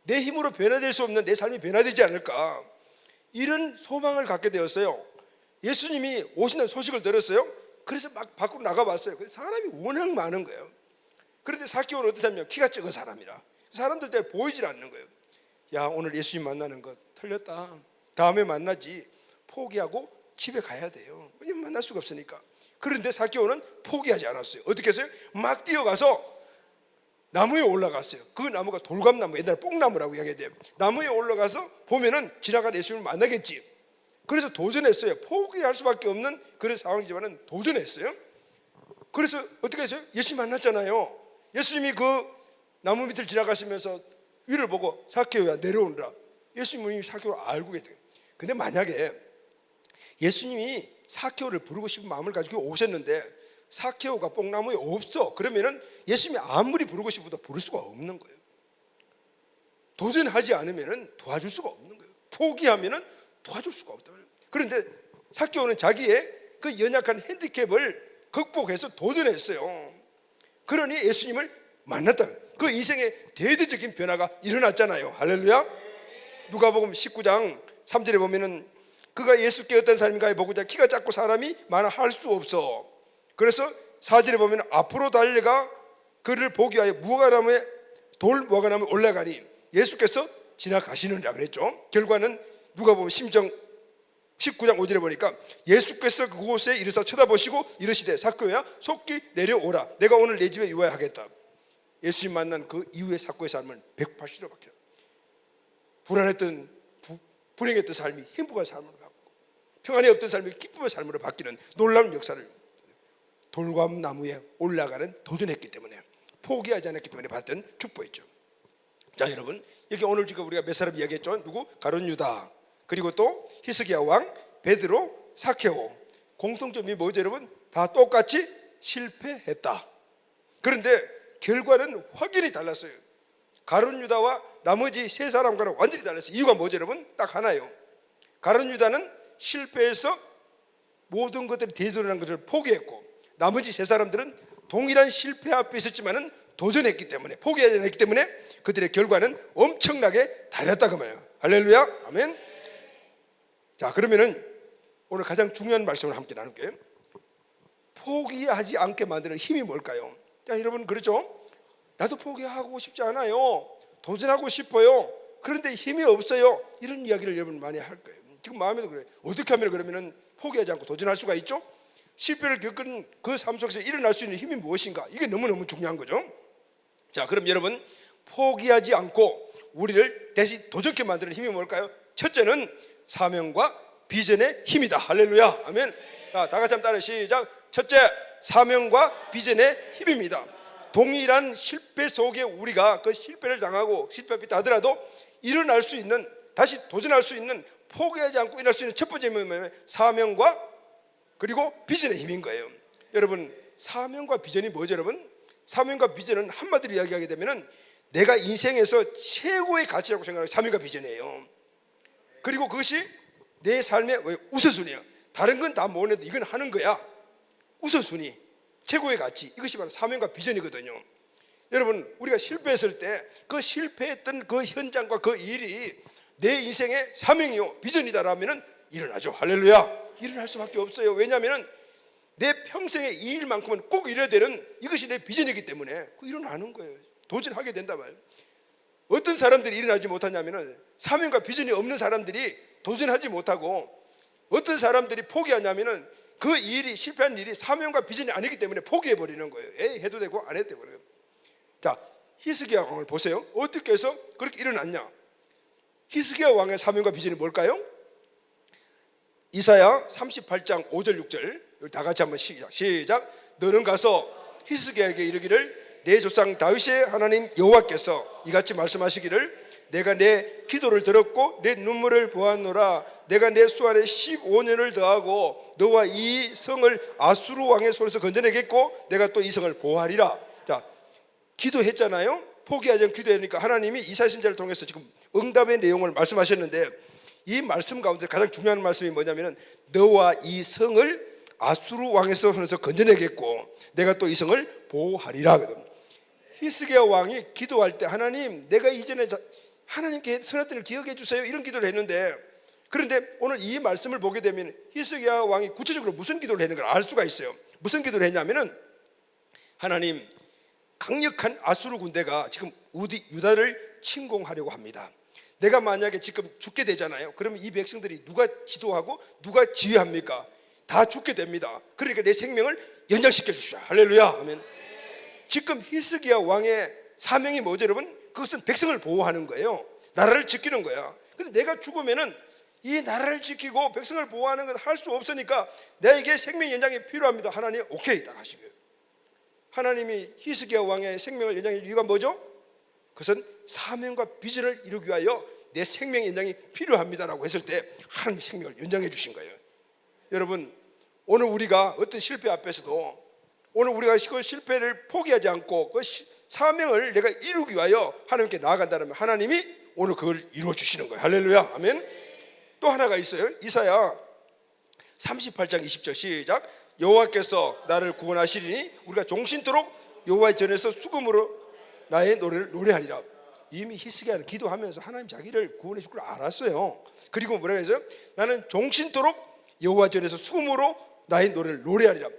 내 힘으로 변화될 수 없는 내 삶이 변화되지 않을까, 이런 소망을 갖게 되었어요. 예수님이 오신다는 소식을 들었어요. 그래서 막 밖으로 나가봤어요. 근데 사람이 워낙 많은 거예요. 그런데 사케오는 어떤 사람이냐, 키가 작은 사람이라 사람들 때문에 보이질 않는 거예요. 야, 오늘 예수님 만나는 거 틀렸다, 다음에 만나지, 포기하고 집에 가야 돼요. 왜냐면 만날 수가 없으니까. 그런데 사케오는 포기하지 않았어요. 어떻게 했어요? 막 뛰어가서 나무에 올라갔어요. 그 나무가 돌감나무, 옛날에 뽕나무라고 이야기해야 돼요. 나무에 올라가서 보면은 지나가는 예수님을 만나겠지. 그래서 도전했어요. 포기할 수밖에 없는 그런 상황이지만은 도전했어요. 그래서 어떻게 했어요? 예수님 만났잖아요. 예수님이 그 나무 밑을 지나가시면서 위를 보고 사케오야 내려오느라, 예수님이 사케오를 알고 계세요. 근데 만약에 예수님이 사케오를 부르고 싶은 마음을 가지고 오셨는데 사케오가 뽕나무에 없어. 그러면은 예수님이 아무리 부르고 싶어도 부를 수가 없는 거예요. 도전하지 않으면은 도와줄 수가 없는 거예요. 포기하면은 도와줄 수가 없다. 그런데 사케오는 자기의 그 연약한 핸디캡을 극복해서 도전했어요. 그러니 예수님을 만났다. 그 인생의 대대적인 변화가 일어났잖아요. 할렐루야. 누가복음 19장 3절에 보면은 그가 예수께 어떤 사람인가 보고자 키가 작고 사람이 많아 할 수 없어. 그래서 4절에 보면 앞으로 달려가 그를 보기 위하여 무화과나무에 올라가니 예수께서 지나가시느니라 그랬죠. 결과는 누가복음 19장 5절에 보니까 예수께서 그곳에 이르사 쳐다보시고 이르시되 사케오야 속히 내려오라. 내가 오늘 내 집에 유하야 하겠다. 예수님 만난 그 이후의 사케오의 삶은 180도 바뀌어요. 불안했던 불행했던 삶이 행복한 삶으로 바뀌고 평안이 없던 삶이 기쁨의 삶으로 바뀌는 놀라운 역사를 돌과나무에 올라가는 도전했기 때문에 포기하지 않았기 때문에 받던 축복이죠. 자 여러분 여기 오늘 지금 우리가 몇 사람 이야기했죠. 누구? 가룟 유다 그리고 또 히스기야 왕 베드로 사케오 공통점이 뭐죠 여러분? 다 똑같이 실패했다. 그런데 결과는 확연히 달랐어요. 가룟 유다와 나머지 세 사람과는 완전히 달랐어요. 이유가 뭐죠 여러분? 딱 하나예요. 가룟 유다는 실패해서 모든 것들이 대도전한 것을 포기했고 나머지 세 사람들은 동일한 실패 앞에 있었지만은 도전했기 때문에 포기하지 않았기 때문에 그들의 결과는 엄청나게 달랐다 그 말이에요. 할렐루야 아멘. 자 그러면은 오늘 가장 중요한 말씀을 함께 나눌게요. 포기하지 않게 만드는 힘이 뭘까요? 자 여러분 그렇죠? 나도 포기하고 싶지 않아요. 도전하고 싶어요. 그런데 힘이 없어요. 이런 이야기를 여러분 많이 할 거예요. 지금 마음에도 그래요. 어떻게 하면 그러면은 포기하지 않고 도전할 수가 있죠? 실패를 겪은 그 삶 속에서 일어날 수 있는 힘이 무엇인가? 이게 너무너무 중요한 거죠. 자 그럼 여러분 포기하지 않고 우리를 다시 도전케 만드는 힘이 뭘까요? 첫째는 사명과 비전의 힘이다. 할렐루야 아멘. 자, 다 같이 한번 따라 시작. 첫째 사명과 비전의 힘입니다. 동일한 실패 속에 우리가 그 실패를 당하고 실패했다 하더라도 일어날 수 있는 다시 도전할 수 있는 포기하지 않고 일어날 수 있는 첫 번째 뭐냐면 사명과 그리고 비전의 힘인 거예요. 여러분 사명과 비전이 뭐죠 여러분? 사명과 비전은 한마디로 이야기하게 되면은 내가 인생에서 최고의 가치라고 생각하는 사명과 비전이에요. 그리고 그것이 내 삶의 우선순위예요. 다른 건 다 모르는데 이건 하는 거야. 우선순위 최고의 가치 이것이 바로 사명과 비전이거든요. 여러분 우리가 실패했을 때 그 실패했던 그 현장과 그 일이 내 인생의 사명이요 비전이다라면 일어나죠. 할렐루야. 일어날 수밖에 없어요. 왜냐하면 내 평생의 이 일만큼은 꼭 이뤄야 되는 이것이 내 비전이기 때문에 그 일어나는 거예요. 도전하게 된다 말이에요. 어떤 사람들이 일어나지 못하냐면 사명과 비전이 없는 사람들이 도전하지 못하고 어떤 사람들이 포기하냐면 그 일이 실패한 일이 사명과 비전이 아니기 때문에 포기해버리는 거예요. 에이 해도 되고 안 해도 되고. 자 히스기야 왕을 보세요. 어떻게 해서 그렇게 일어났냐. 히스기야 왕의 사명과 비전이 뭘까요? 이사야 38장 5절 6절 다 같이 한번 시작. 너는 가서 히스기야에게 이르기를 내 조상 다윗의 하나님 여호와께서 이같이 말씀하시기를 내가 내 기도를 들었고 내 눈물을 보았노라. 내가 내 수 안에 15년을 더하고 너와 이 성을 아수르 왕의 손에서 건져내겠고 내가 또 이 성을 보호하리라. 자 기도했잖아요. 포기하지 않고 기도하니까 하나님이 이사야 선지자를 통해서 지금 응답의 내용을 말씀하셨는데 이 말씀 가운데 가장 중요한 말씀이 뭐냐면 너와 이 성을 아수르 왕의 손에서 건져내겠고 내가 또 이 성을 보호하리라 하거든. 히스기야 왕이 기도할 때 하나님 내가 이전에 하나님께 선했던 일 기억해 주세요 이런 기도를 했는데 그런데 오늘 이 말씀을 보게 되면 히스기야 왕이 구체적으로 무슨 기도를 했는 걸 알 수가 있어요. 무슨 기도를 했냐면은 하나님 강력한 아수르 군대가 지금 유다를 침공하려고 합니다. 내가 만약에 지금 죽게 되잖아요. 그러면 이 백성들이 누가 지도하고 누가 지휘합니까? 다 죽게 됩니다. 그러니까 내 생명을 연장시켜 주시오. 할렐루야 아멘. 지금 히스기야 왕의 사명이 뭐죠 여러분? 그것은 백성을 보호하는 거예요. 나라를 지키는 거야. 근데 내가 죽으면은 이 나라를 지키고 백성을 보호하는 건 할 수 없으니까 내게 생명 연장이 필요합니다. 하나님 오케이 딱 하시고요. 하나님이 히스기야 왕의 생명을 연장할 이유가 뭐죠? 그것은 사명과 비전을 이루기 위하여 내 생명 연장이 필요합니다라고 했을 때 하나님 생명을 연장해 주신 거예요. 여러분 오늘 우리가 어떤 실패 앞에서도 오늘 우리가 그 실패를 포기하지 않고 그 사명을 내가 이루기 위하여 하나님께 나아간다면 하나님이 오늘 그걸 이루어 주시는 거예요. 할렐루야. 아멘. 또 하나가 있어요. 이사야 38장 20절 시작. 여호와께서 나를 구원하시리니 우리가 종신토록 여호와의 전에서 수금으로 나의 노래를 노래하리라. 이미 히스기야는 기도하면서 하나님 자기를 구원해 줄 걸 알았어요. 그리고 뭐라고 했어요? 나는 종신토록 여호와 전에서 수금으로 나의 노래를 노래하리라.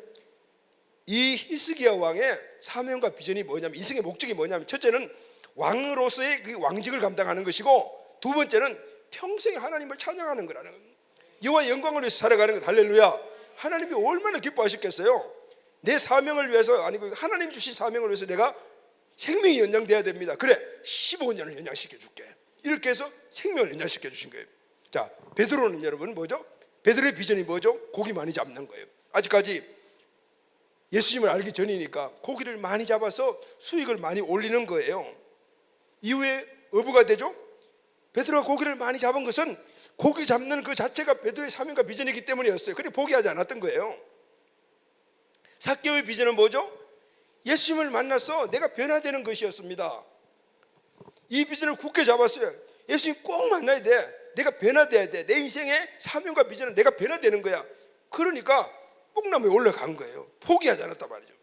이 히스기야 왕의 사명과 비전이 뭐냐면, 인생의 목적이 뭐냐면, 첫째는 왕으로서의 그 왕직을 감당하는 것이고, 두 번째는 평생에 하나님을 찬양하는 거라는 거예요. 여호와 영광을 위해서 살아가는 것. 할렐루야. 하나님이 얼마나 기뻐하셨겠어요. 내 사명을 위해서, 아니고 하나님 주신 사명을 위해서 내가 생명이 연장돼야 됩니다. 그래, 15년을 연장시켜 줄게. 이렇게 해서 생명을 연장시켜 주신 거예요. 자, 베드로는 여러분 뭐죠? 베드로의 비전이 뭐죠? 고기 많이 잡는 거예요. 아직까지 예수님을 알기 전이니까 고기를 많이 잡아서 수익을 많이 올리는 거예요. 이후에 어부가 되죠. 베드로가 고기를 많이 잡은 것은 고기 잡는 그 자체가 베드로의 사명과 비전이기 때문이었어요. 그래 포기하지 않았던 거예요. 삭개오의 비전은 뭐죠? 예수님을 만나서 내가 변화되는 것이었습니다. 이 비전을 굳게 잡았어요. 예수님 꼭 만나야 돼. 내가 변화돼야 돼. 내 인생의 사명과 비전은 내가 변화되는 거야. 그러니까 뽕나무에 올라간 거예요. 포기하지 않았단 말이죠.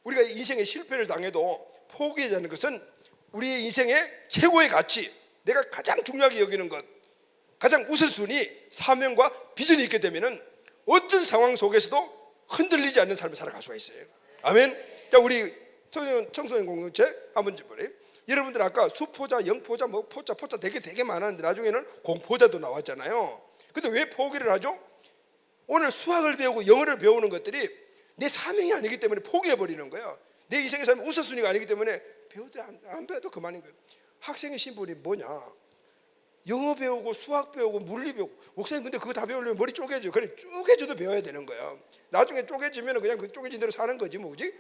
우리가 인생의 실패를 당해도 포기하지 않는 것은 우리의 인생의 최고의 가치, 내가 가장 중요하게 여기는 것, 가장 우선순위, 사명과 비전이 있게 되면은 어떤 상황 속에서도 흔들리지 않는 삶을 살아갈 수가 있어요. 아멘. 자, 우리 청소년 공동체 한번 보래요. 여러분들 아까 수포자, 영포자, 뭐 포자 되게 많았는데 나중에는 공포자도 나왔잖아요. 근데 왜 포기를 하죠? 오늘 수학을 배우고 영어를 배우는 것들이 내 사명이 아니기 때문에 포기해버리는 거야. 내 인생의 삶 우선순위가 아니기 때문에 배우도 안 배워도 그만인 거예요. 학생의 신분이 뭐냐? 영어 배우고 수학 배우고 물리 배우고, 목사님 근데 그거 다 배우려면 머리 쪼개져. 그래, 쪼개져도 배워야 되는 거야. 나중에 쪼개지면 그냥 그 쪼개진 대로 사는 거지 뭐지?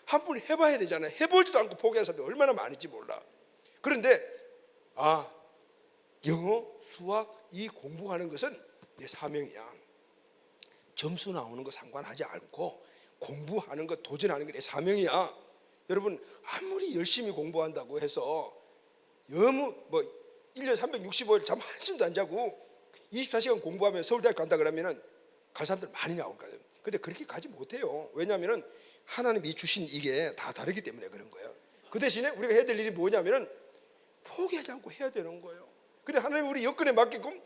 한 번 해봐야 되잖아요. 해보지도 않고 포기한 사람이 얼마나 많은지 몰라. 그런데 영어, 수학 이 공부하는 것은 내 사명이야. 점수 나오는 거 상관하지 않고 공부하는 것, 도전하는 게 내 사명이야. 여러분 아무리 열심히 공부한다고 해서 너무 1년 365일 잠 한숨도 안 자고 24시간 공부하면 서울대학 간다 그러면은 갈 사람들 많이 나올 거예요. 근데 그렇게 가지 못해요. 왜냐하면은 하나님이 주신 이게 다 다르기 때문에 그런 거예요. 그 대신에 우리가 해야 될 일이 뭐냐면은 포기하지 않고 해야 되는 거예요. 근데 하나님이 우리 여건에 맞게끔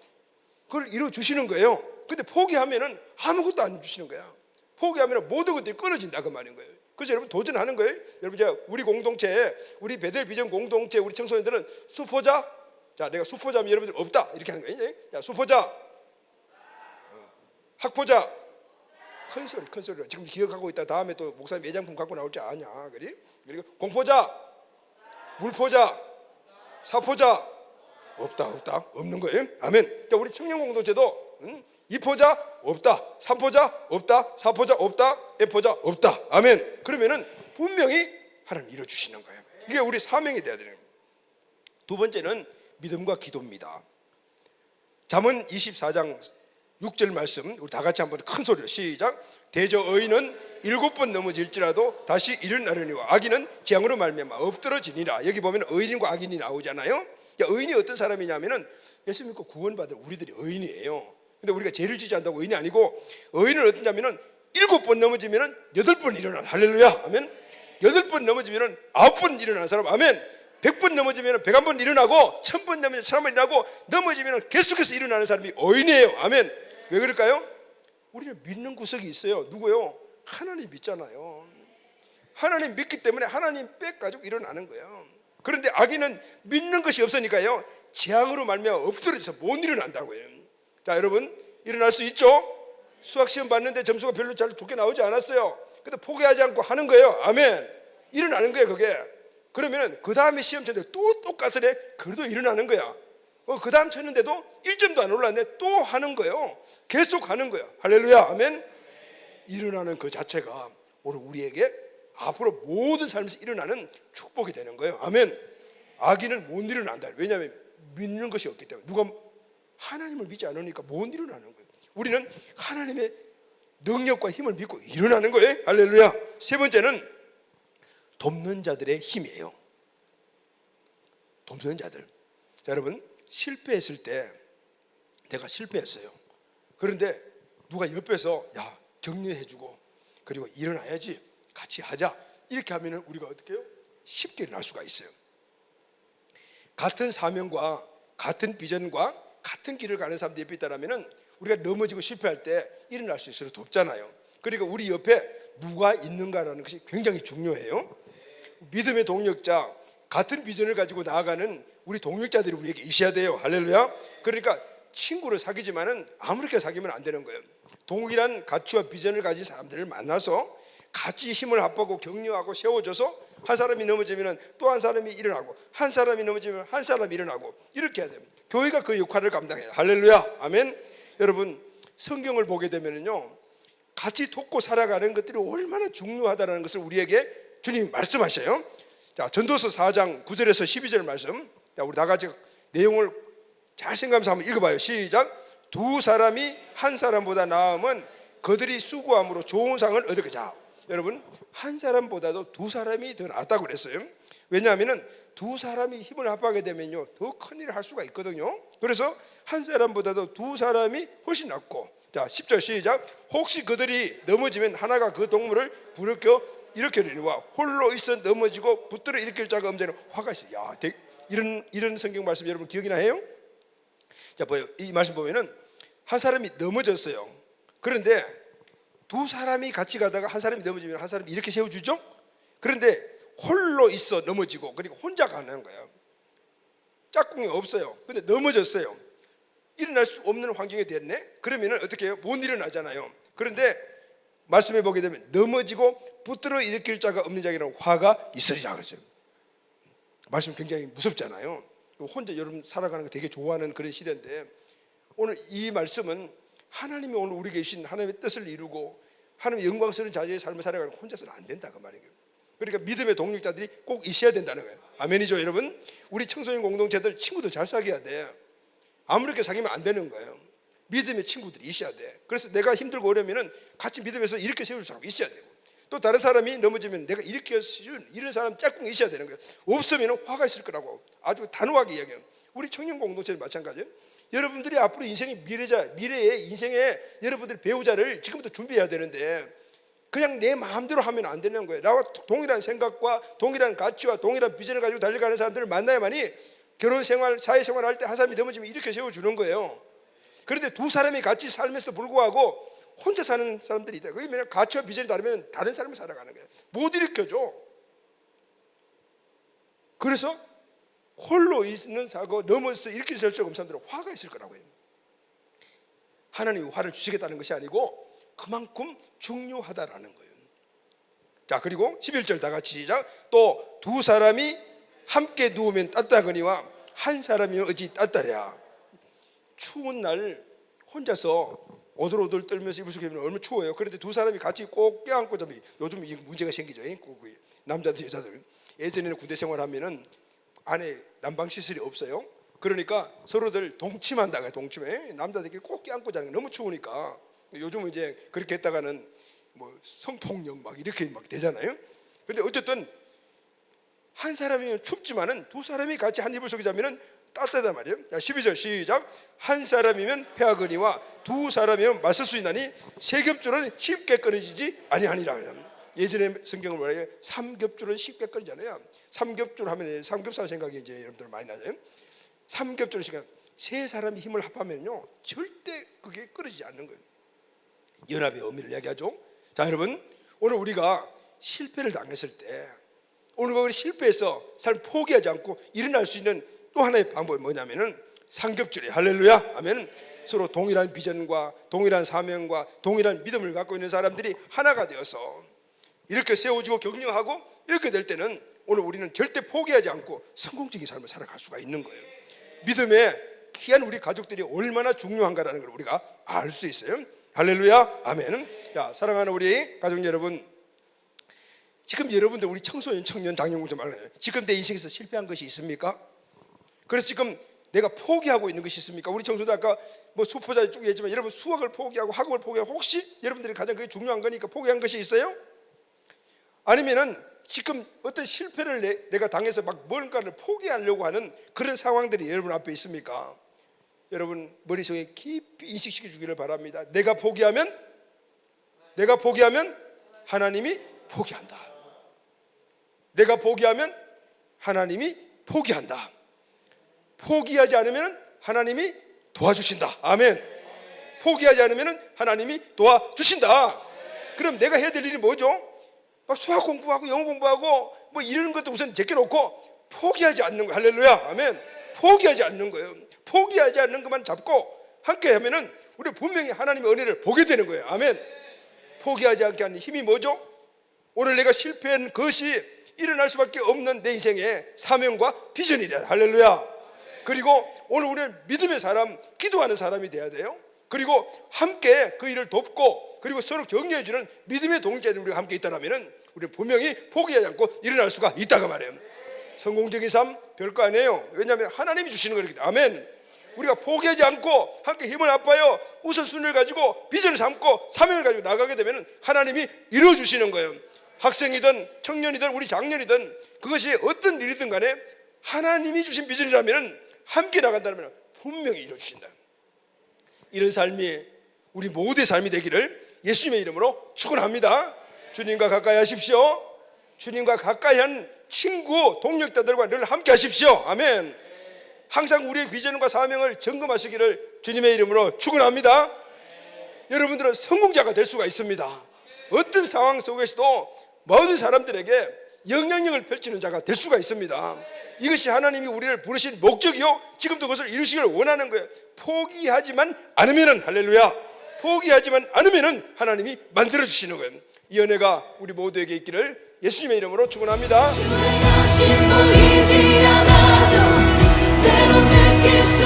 그걸 이루어 주시는 거예요. 근데 포기하면은 아무것도 안 주시는 거야. 포기하면 모든 것들이 끊어진다 그 말인 거예요. 그래서 여러분 도전하는 거예요. 여러분 제가 우리 공동체, 우리 베델 비전 공동체 우리 청소년들은 수포자, 자 내가 수포자면 여러분들 없다 이렇게 하는 거예요. 자 수포자, 학포자, 큰 소리로 지금 기억하고 있다. 다음에 또 목사님 예장품 갖고 나올 줄 아냐, 그리? 그리고 공포자, 물포자, 사포자 없다 없는 거예요. 아멘. 자, 우리 청년 공동체도 2포자 없다, 3포자 없다, 4포자 없다, M포자 없다. 아멘. 그러면은 분명히 하나님 이루어 주시는 거예요. 이게 우리 사명이 돼야 되는 거예요. 두 번째는 믿음과 기도입니다. 잠언 24장 6절 말씀 우리 다 같이 한번 큰 소리로 시작. 대저 의인은 7번 넘어질지라도 다시 일어나려니와 악인은 재앙으로 말미암아 엎드러지니라. 여기 보면 의인과 악인이 나오잖아요. 의인이 어떤 사람이냐면은 예수 믿고 구원받은 우리들이 의인이에요. 근데 우리가 죄를 지지 않다고 의인이 아니고, 의인은 어떠냐면은 7번 넘어지면은 8번 일어나. 할렐루야. 아멘. 8번 넘어지면은 9번 일어나는 사람. 아멘. 100번 넘어지면은 101번 일어나고, 1000번 넘어지면 1000번 일어나고, 넘어지면은 계속해서 일어나는 사람이 의인이에요. 아멘. 왜 그럴까요? 우리는 믿는 구석이 있어요. 누구요? 하나님 믿잖아요. 하나님 믿기 때문에 하나님 백 가지고 일어나는 거예요. 그런데 악인은 믿는 것이 없으니까요, 재앙으로 말미암아 엎드려져서 못 일어난다고요. 자, 여러분 일어날 수 있죠? 수학 시험 봤는데 점수가 별로 잘 좋게 나오지 않았어요. 근데 포기하지 않고 하는 거예요. 아멘. 일어나는 거예요, 그게. 그러면은 그 다음에 시험 쳤는데 또 똑같으래. 그래도 일어나는 거야. 그 다음 쳤는데도 1점도 안 올랐네. 또 하는 거예요. 계속 하는 거야. 할렐루야. 아멘. 일어나는 그 자체가 오늘 우리에게 앞으로 모든 삶에서 일어나는 축복이 되는 거예요. 아멘. 악인은 못 일어난다. 왜냐하면 믿는 것이 없기 때문에. 누가 하나님을 믿지 않으니까 못 일어나는 거예요. 우리는 하나님의 능력과 힘을 믿고 일어나는 거예요. 할렐루야. 세 번째는 돕는 자들의 힘이에요. 돕는 자들. 자, 여러분, 실패했을 때 내가 실패했어요. 그런데 누가 옆에서 야, 격려해주고 그리고 일어나야지, 같이 하자, 이렇게 하면 우리가 어떻게 해요? 쉽게 일어날 수가 있어요. 같은 사명과 같은 비전과 같은 길을 가는 사람들이 옆에 있다면 우리가 넘어지고 실패할 때 일어날 수 있어서 돕잖아요. 그러니까 우리 옆에 누가 있는가라는 것이 굉장히 중요해요. 믿음의 동력자, 같은 비전을 가지고 나아가는 우리 동력자들이 우리에게 있어야 돼요. 할렐루야. 그러니까 친구를 사귀지만은 아무렇게나 사귀면 안 되는 거예요. 동일한 가치와 비전을 가진 사람들을 만나서 같이 힘을 합하고 격려하고 세워줘서 한 사람이 넘어지면 또 한 사람이 일어나고, 한 사람이 넘어지면 한 사람이 일어나고, 이렇게 해야 됩니다. 교회가 그 역할을 감당해요. 할렐루야. 아멘. 여러분, 성경을 보게 되면요, 같이 돕고 살아가는 것들이 얼마나 중요하다는 것을 우리에게 주님이 말씀하셔요. 자, 전도서 4장 9절에서 12절 말씀. 자, 우리 다 같이 내용을 잘 생각하면서 한번 읽어봐요. 시작. 두 사람이 한 사람보다 나으면 그들이 수고함으로 좋은 상을 얻을 거자. 여러분, 한 사람보다도 두 사람이 더 낫다고 그랬어요. 왜냐하면 두 사람이 힘을 합하게 되면요, 더 큰 일을 할 수가 있거든요. 그래서 한 사람보다도 두 사람이 훨씬 낫고. 자, 10절 시작. 혹시 그들이 넘어지면 하나가 그 동물을 부르켜 일으키려니와 홀로 있어 넘어지고 붙들어 일으킬 자가 없는 화가 있어요. 야, 이런 성경 말씀 여러분 기억이나 해요? 자, 보여. 이 말씀 보면은 한 사람이 넘어졌어요. 그런데 두 사람이 같이 가다가 한 사람이 넘어지면 한 사람이 이렇게 세워주죠. 그런데 홀로 있어 넘어지고, 그리고 혼자 가는 거예요. 짝꿍이 없어요. 근데 넘어졌어요. 일어날 수 없는 환경이 됐네. 그러면 어떻게 해요? 못 일어나잖아요. 그런데 말씀해 보게 되면 넘어지고 붙들어 일으킬 자가 없는 자에게는 화가 있으리라 그랬어요. 말씀 굉장히 무섭잖아요. 혼자 여러분 살아가는 거 되게 좋아하는 그런 시대인데, 오늘 이 말씀은 하나님이 오늘 우리 계신 하나님의 뜻을 이루고 하나님의 영광스러운 자녀의 삶을 살아가는 혼자서는 안 된다 그 말이에요. 그러니까 믿음의 동력자들이 꼭 있어야 된다는 거예요. 아멘이죠 여러분? 우리 청소년 공동체들 친구들 잘 사귀어야 돼. 아무렇게 사귀면 안 되는 거예요. 믿음의 친구들이 있어야 돼. 그래서 내가 힘들고 어려우면 같이 믿음에서 이렇게 세울 사람이 있어야 되고, 또 다른 사람이 넘어지면 내가 이렇게 해준 이런 사람 짝꿍이 있어야 되는 거예요. 없으면 화가 있을 거라고 아주 단호하게 이야기해요. 우리 청년 공동체는 마찬가지예요. 여러분들이 앞으로 인생의 미래의 인생의 여러분들 배우자를 지금부터 준비해야 되는데 그냥 내 마음대로 하면 안 되는 거예요. 나와 동일한 생각과 동일한 가치와 동일한 비전을 가지고 달려가는 사람들을 만나야만이 결혼생활, 사회생활 할 때 한 사람이 넘어지면 이렇게 세워주는 거예요. 그런데 두 사람이 같이 살면서도 불구하고 혼자 사는 사람들이 있다. 그게 뭐냐, 가치와 비전이 다르면 다른 삶을 살아가는 거예요. 못 일으켜줘. 그래서 홀로 있는 사고 넘어서 일으킬 수 없는 사람들은 화가 있을 거라고 해요. 하나님이 화를 주시겠다는 것이 아니고 그만큼 중요하다라는 거예요. 자, 그리고 11절 다 같이 시작. 또 두 사람이 함께 누우면 따뜻하거니와 한 사람이면 어찌 따뜻하랴. 추운 날 혼자서 오돌오돌 떨면서 이불 속에 있으면 얼마나 추워요. 그런데 두 사람이 같이 꼭 껴안고 자면 요즘 이 문제가 생기죠. 남자들 여자들. 예전에는 군대 생활하면은 안에 난방 시설이 없어요. 그러니까 서로들 동침한다고요. 동침해. 남자들끼리 꼭 껴안고 자는 거 너무 추우니까. 요즘은 이제 그렇게 했다가는 뭐 성폭력 막 이렇게 막 되잖아요. 근데 어쨌든 한 사람이면 춥지만은 두 사람이 같이 한 이불 속에 자면은 따뜻하단 말이에요. 자, 12절 시작. 한 사람이면 패하거니와 두 사람이면 맞설 수 있나니 세 겹줄은 쉽게 끊어지지 아니하니라. 예전에 성경을 뭐라 해요? 삼겹줄은 쉽게 끊어지잖아요. 삼겹줄 하면 삼겹살 생각이 이제 여러분들 많이 나죠. 삼겹줄은 시간 세 사람이 힘을 합하면요 절대 그게 끊어지지 않는 거예요. 연합의 의미를 이야기하죠. 자, 여러분, 오늘 우리가 실패를 당했을 때, 오늘 우리 실패해서 삶 포기하지 않고 일어날 수 있는 또 하나의 방법이 뭐냐면은 삼겹줄이에요. 할렐루야. 아멘. 서로 동일한 비전과 동일한 사명과 동일한 믿음을 갖고 있는 사람들이 하나가 되어서 이렇게 세워지고 격려하고 이렇게 될 때는 오늘 우리는 절대 포기하지 않고 성공적인 삶을 살아갈 수가 있는 거예요. 믿음의 귀한 우리 가족들이 얼마나 중요한가라는 걸 우리가 알 수 있어요. 할렐루야. 아멘. 자, 사랑하는 우리 가족 여러분, 지금 여러분들 우리 청소년, 청년, 장년공자 말하는 지금 내 인생에서 실패한 것이 있습니까? 그래서 지금 내가 포기하고 있는 것이 있습니까? 우리 청소년 아까 뭐 수포자 쭉 얘기했지만 여러분 수학을 포기하고 학업을 포기하고 혹시 여러분들이 가장 그게 중요한 거니까 포기한 것이 있어요? 아니면은 지금 어떤 실패를 내가 당해서 막 뭔가를 포기하려고 하는 그런 상황들이 여러분 앞에 있습니까? 여러분 머릿속에 깊이 인식시켜 주기를 바랍니다. 내가 포기하면 하나님이 포기한다. 내가 포기하면 하나님이 포기한다. 포기하지 않으면 하나님이 도와주신다. 아멘. 포기하지 않으면 하나님이 도와주신다. 그럼 내가 해야 될 일이 뭐죠? 막 수학 공부하고 영어 공부하고 뭐 이런 것도 우선 제껴놓고 포기하지 않는 거. 할렐루야. 아멘. 포기하지 않는 거예요. 포기하지 않는 것만 잡고 함께 하면은 우리 분명히 하나님의 은혜를 보게 되는 거예요. 아멘. 포기하지 않게 하는 힘이 뭐죠? 오늘 내가 실패한 것이 일어날 수밖에 없는 내 인생의 사명과 비전이 돼야 돼. 할렐루야. 그리고 오늘 우리는 믿음의 사람, 기도하는 사람이 돼야 돼요. 그리고 함께 그 일을 돕고 그리고 서로 격려해 주는 믿음의 동지들이 우리가 함께 있다면 우리는 분명히 포기하지 않고 일어날 수가 있다고 말해요. 성공적인 삶 별거 아니에요. 왜냐하면 하나님이 주시는 거기 때문에. 아멘. 우리가 포기하지 않고 함께 힘을 합하여 우선순위를 가지고 비전을 삼고 사명을 가지고 나가게 되면 하나님이 이루어주시는 거예요. 학생이든 청년이든 우리 장년이든 그것이 어떤 일이든 간에 하나님이 주신 비전이라면 함께 나간다면 분명히 이루어주신다. 이런 삶이 우리 모두의 삶이 되기를 예수님의 이름으로 축원합니다. 주님과 가까이 하십시오. 주님과 가까이 한 친구, 동력자들과 늘 함께 하십시오. 아멘. 항상 우리의 비전과 사명을 점검하시기를 주님의 이름으로 축원합니다. 여러분들은 성공자가 될 수가 있습니다. 어떤 상황 속에서도 모든 사람들에게 영향력을 펼치는 자가 될 수가 있습니다. 이것이 하나님이 우리를 부르신 목적이요 지금도 그것을 이루시기를 원하는 거예요. 포기하지만 않으면은 할렐루야. 포기하지만 않으면은 하나님이 만들어 주시는 거예요. 이 은혜가 우리 모두에게 있기를 예수님의 이름으로 축원합니다. 주의 하심 보이지 않아도 때론 느낄 수